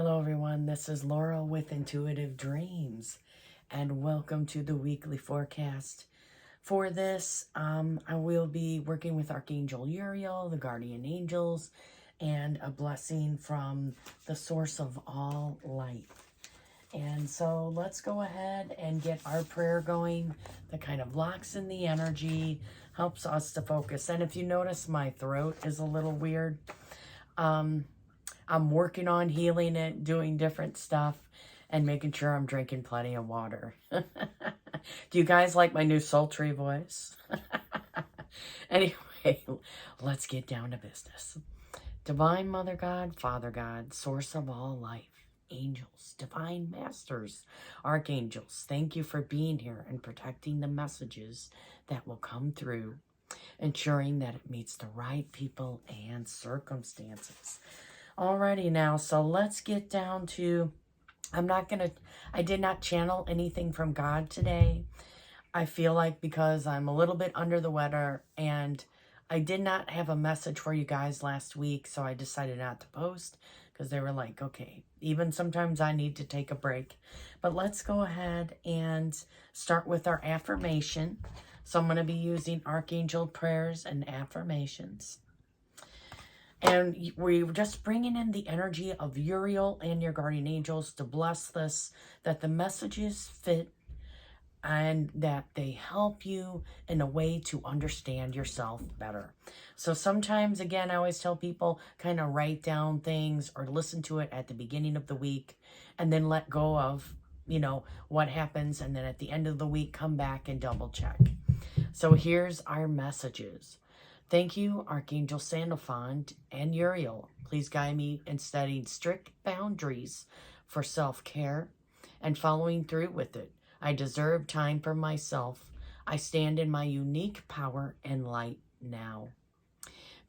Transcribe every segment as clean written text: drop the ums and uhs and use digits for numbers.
Hello everyone, this is Laura with Intuitive Dreams and welcome to the weekly forecast. For this, I will be working with Archangel Uriel, the guardian angels, and a blessing from the source of all light. And so let's go ahead and get our prayer going that kind of locks in the energy, helps us to focus. And if you notice, my throat is a little weird. I'm working on healing it, doing different stuff, and making sure I'm drinking plenty of water. Do you guys like my new sultry voice? Anyway, let's get down to business. Divine Mother God, Father God, source of all life, angels, divine masters, archangels, thank you for being here and protecting the messages that will come through, ensuring that it meets the right people and circumstances. Alrighty now, so let's get down to, I did not channel anything from God today. I feel like because I'm a little bit under the weather and I did not have a message for you guys last week, so I decided not to post because they were like, okay, even sometimes I need to take a break. But let's go ahead and start with our affirmation. So I'm going to be using Archangel prayers and affirmations. And we're just bringing in the energy of Uriel and your guardian angels to bless this, that the messages fit and that they help you in a way to understand yourself better. So sometimes, again, I always tell people kind of write down things or listen to it at the beginning of the week and then let go of, what happens. And then at the end of the week, come back and double check. So here's our messages. Thank you, Archangel Sandalphon and Uriel. Please guide me in setting strict boundaries for self-care and following through with it. I deserve time for myself. I stand in my unique power and light now.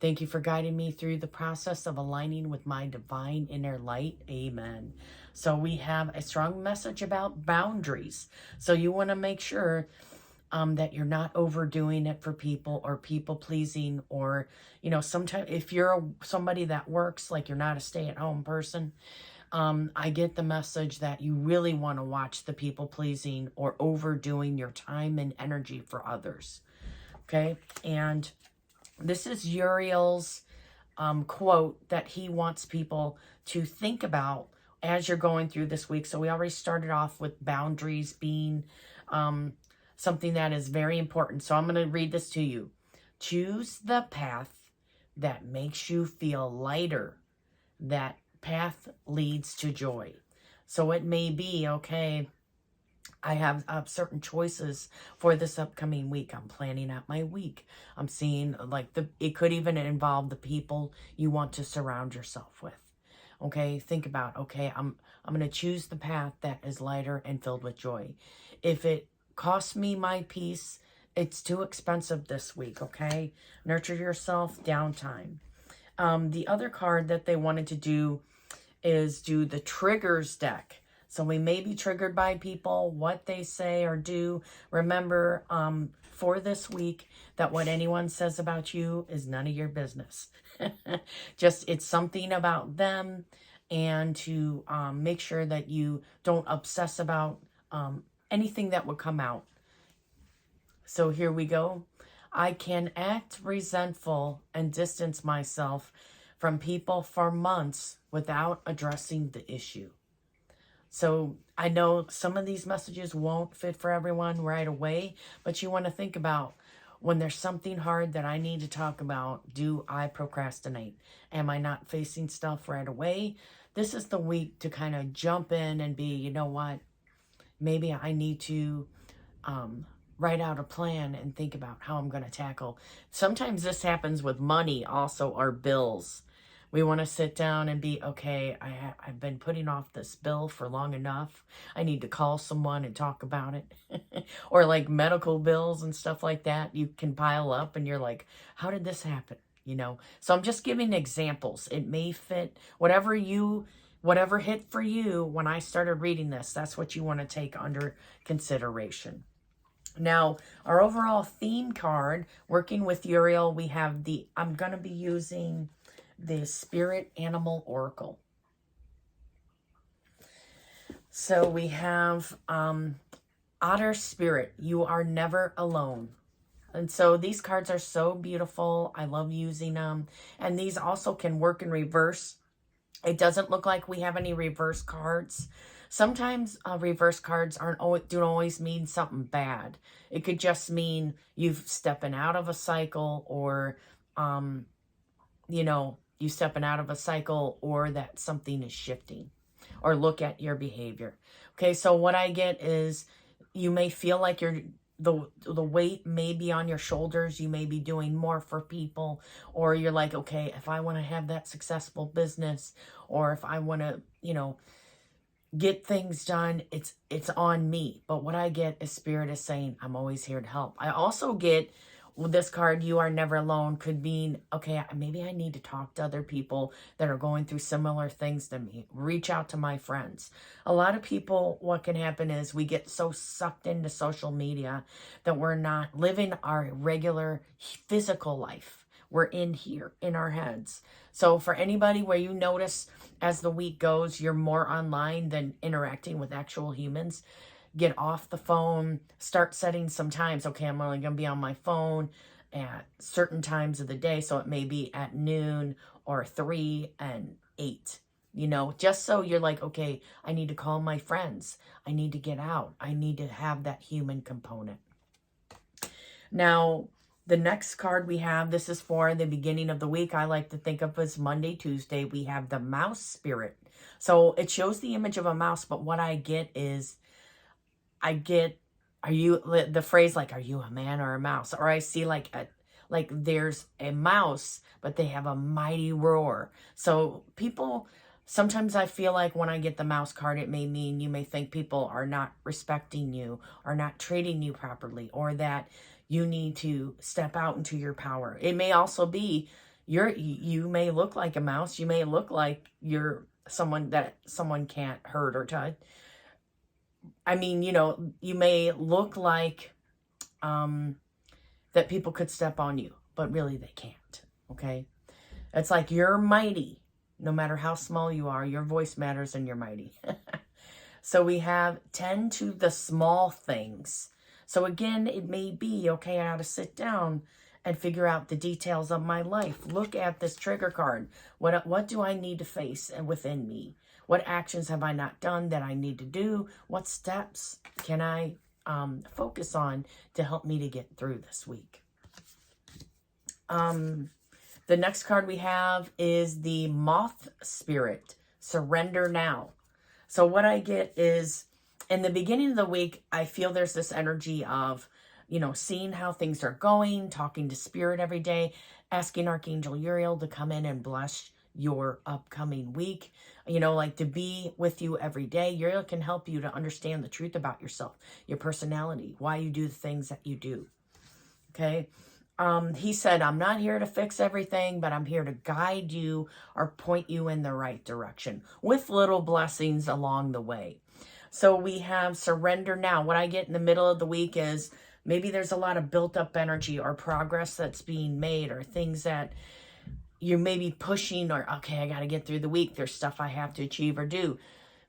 Thank you for guiding me through the process of aligning with my divine inner light. Amen. So we have a strong message about boundaries. So you want to make sure that you're not overdoing it for people or people pleasing, or, sometimes if you're somebody that works, like you're not a stay-at-home person, I get the message that you really want to watch the people pleasing or overdoing your time and energy for others. Okay. And this is Uriel's quote that he wants people to think about as you're going through this week. So we already started off with boundaries being something that is very important. So I'm going to read this to you. Choose the path that makes you feel lighter. That path leads to joy. So it may be, okay, I have certain choices for this upcoming week. I'm planning out my week. I'm seeing it could even involve the people you want to surround yourself with. Okay, think about, okay, I'm going to choose the path that is lighter and filled with joy. If it costs me my peace, it's too expensive this week, okay? Nurture yourself, downtime. The other card that they wanted to do is do the triggers deck. So we may be triggered by people, what they say or do. Remember, for this week, that what anyone says about you is none of your business. Just, it's something about them, and to make sure that you don't obsess about anything that would come out. So here we go. I can act resentful and distance myself from people for months without addressing the issue. So I know some of these messages won't fit for everyone right away, but you want to think about, when there's something hard that I need to talk about, do I procrastinate? Am I not facing stuff right away? This is the week to kind of jump in and be, you know what? Maybe I need to write out a plan and think about how I'm going to tackle. Sometimes this happens with money also, or bills. We want to sit down and be, okay, I've been putting off this bill for long enough. I need to call someone and talk about it. Or like medical bills and stuff like that. You can pile up and you're like, how did this happen? So I'm just giving examples. It may fit whatever hit for you when I started reading this. That's what you want to take under consideration. Now, our overall theme card, working with Uriel, we have I'm going to be using the Spirit Animal Oracle. So we have Otter Spirit, you are never alone. And so these cards are so beautiful. I love using them. And these also can work in reverse. It doesn't look like we have any reverse cards. Sometimes reverse cards don't always mean something bad. It could just mean you've stepping out of a cycle, or, you stepping out of a cycle, or that something is shifting, or look at your behavior. Okay, so what I get is you may feel like the weight may be on your shoulders. You may be doing more for people, or you're like, okay, if I want to have that successful business, or if I want to, get things done, it's on me. But what I get is Spirit is saying, I'm always here to help. I also get this card, you are never alone, could mean, okay, maybe I need to talk to other people that are going through similar things to me. Reach out to my friends. A lot of people, what can happen is we get so sucked into social media that we're not living our regular physical life. We're in here, in our heads. So for anybody where you notice as the week goes, you're more online than interacting with actual humans, get off the phone, start setting some times. Okay, I'm only going to be on my phone at certain times of the day. So it may be at noon or 3 and 8, just so you're like, okay, I need to call my friends. I need to get out. I need to have that human component. Now, the next card we have, this is for the beginning of the week. I like to think of as Monday, Tuesday. We have the Mouse Spirit. So it shows the image of a mouse, but what I get is, the phrase like, are you a man or a mouse? Or I see like there's a mouse, but they have a mighty roar. So people, sometimes I feel like when I get the mouse card, it may mean you may think people are not respecting you, or not treating you properly, or that you need to step out into your power. It may also be you may look like a mouse. You may look like you're someone that someone can't hurt or touch. I mean, you may look like that people could step on you, but really they can't, okay? It's like you're mighty. No matter how small you are, your voice matters and you're mighty. So we have tend to the small things. So again, it may be, okay, I ought to sit down and figure out the details of my life. Look at this trigger card. What do I need to face within me? What actions have I not done that I need to do? What steps can I focus on to help me to get through this week? The next card we have is the Moth Spirit, Surrender Now. So what I get is, in the beginning of the week, I feel there's this energy of, seeing how things are going, talking to Spirit every day, asking Archangel Uriel to come in and bless your upcoming week, like to be with you every day. Uriel can help you to understand the truth about yourself, your personality, why you do the things that you do. Okay. He said, I'm not here to fix everything, but I'm here to guide you or point you in the right direction with little blessings along the way. So we have surrender now. What I get in the middle of the week is maybe there's a lot of built up energy or progress that's being made, or things that you may be pushing, or, okay, I got to get through the week. There's stuff I have to achieve or do.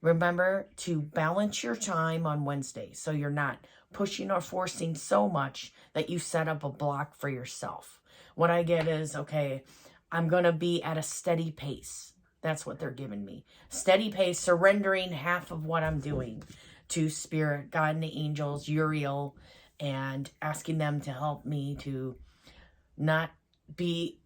Remember to balance your time on Wednesday, so you're not pushing or forcing so much that you set up a block for yourself. What I get is, okay, I'm going to be at a steady pace. That's what they're giving me. Steady pace, surrendering half of what I'm doing to Spirit, God, and the angels, Uriel, and asking them to help me to not be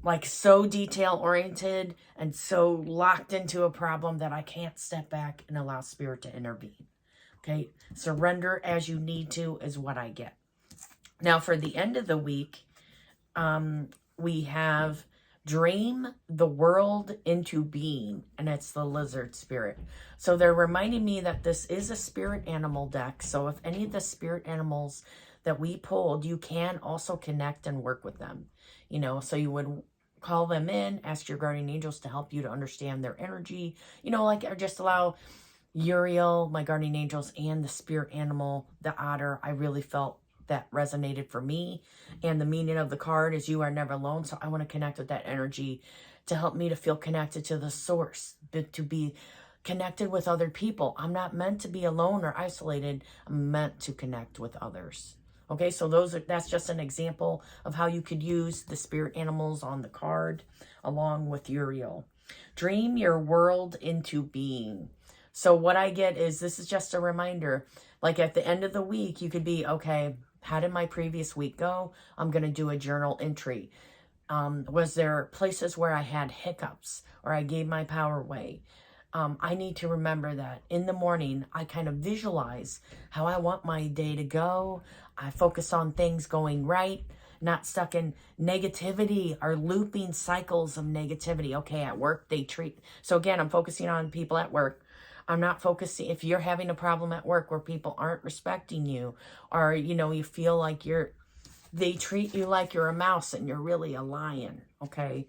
like so detail oriented and so locked into a problem that I can't step back and allow Spirit to intervene. Okay, surrender as you need to is what I get. Now for the end of the week, we have dream the world into being, and it's the Lizard Spirit. So they're reminding me that this is a spirit animal deck. So if any of the spirit animals that we pulled, you can also connect and work with them. So you would call them in, ask your guardian angels to help you to understand their energy, or just allow Uriel, my guardian angels, and the spirit animal, the otter. I really felt that resonated for me. And the meaning of the card is you are never alone. So I want to connect with that energy to help me to feel connected to the source, to be connected with other people. I'm not meant to be alone or isolated. I'm meant to connect with others. Okay, so that's just an example of how you could use the spirit animals on the card along with Uriel. Dream your world into being. So what I get is, this is just a reminder, like at the end of the week, you could be, okay, how did my previous week go? I'm going to do a journal entry. Was there places where I had hiccups or I gave my power away? I need to remember that in the morning, I kind of visualize how I want my day to go. I focus on things going right, not stuck in negativity or looping cycles of negativity. Okay, at work, so again, I'm focusing on people at work. I'm not focusing, if you're having a problem at work where people aren't respecting you, or, you feel like they treat you like you're a mouse and you're really a lion, okay?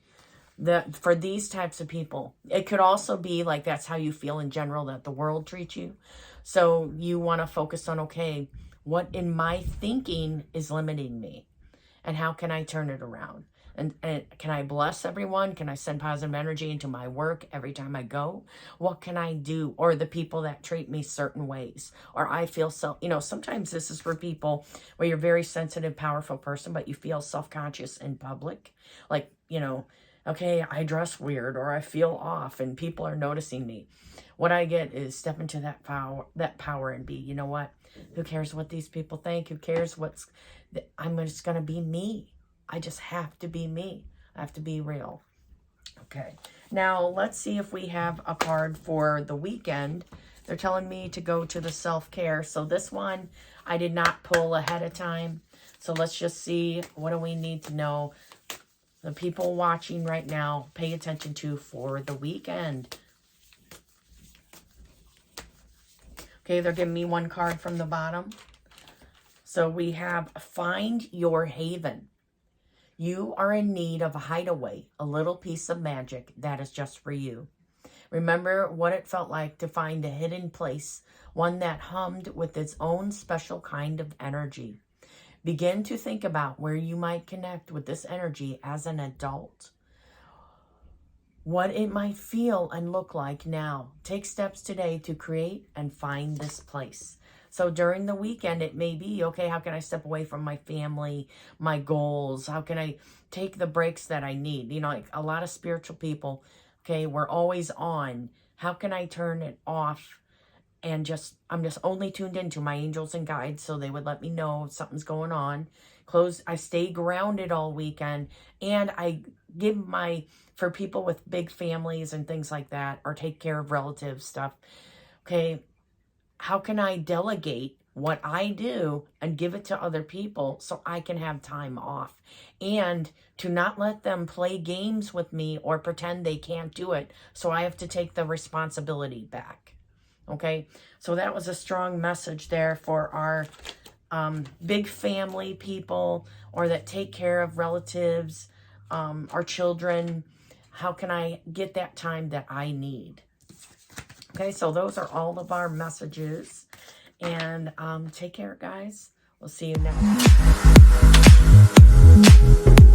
For these types of people, it could also be like that's how you feel in general, that the world treats you. So you want to focus on, okay, what in my thinking is limiting me? And how can I turn it around? And can I bless everyone? Can I send positive energy into my work every time I go? What can I do? Or the people that treat me certain ways. Or I feel sometimes this is for people where you're a very sensitive, powerful person, but you feel self-conscious in public. Like, okay, I dress weird or I feel off and people are noticing me. What I get is step into that power and be, you know what? Who cares what these people think? Who cares I'm just going to be me. I just have to be me. I have to be real. Okay. Now, let's see if we have a card for the weekend. They're telling me to go to the self-care. So this one, I did not pull ahead of time. So let's just see, what do we need to know? The people watching right now, pay attention to for the weekend. Okay, they're giving me one card from the bottom. So we have find your haven. You are in need of a hideaway, a little piece of magic that is just for you. Remember what it felt like to find a hidden place, one that hummed with its own special kind of energy. Begin to think about where you might connect with this energy as an adult. What it might feel and look like now. Take steps today to create and find this place. So during the weekend, it may be, okay, how can I step away from my family, my goals? How can I take the breaks that I need? Like a lot of spiritual people, okay, we're always on. How can I turn it off? And I'm just only tuned into my angels and guides, so they would let me know if something's going on. I stay grounded all weekend, and I give for people with big families and things like that, or take care of relative stuff. Okay, how can I delegate what I do and give it to other people so I can have time off? And to not let them play games with me or pretend they can't do it, so I have to take the responsibility back. Okay, so that was a strong message there for our big family people, or that take care of relatives, our children. How can I get that time that I need? Okay, so those are all of our messages. And take care, guys. We'll see you next time.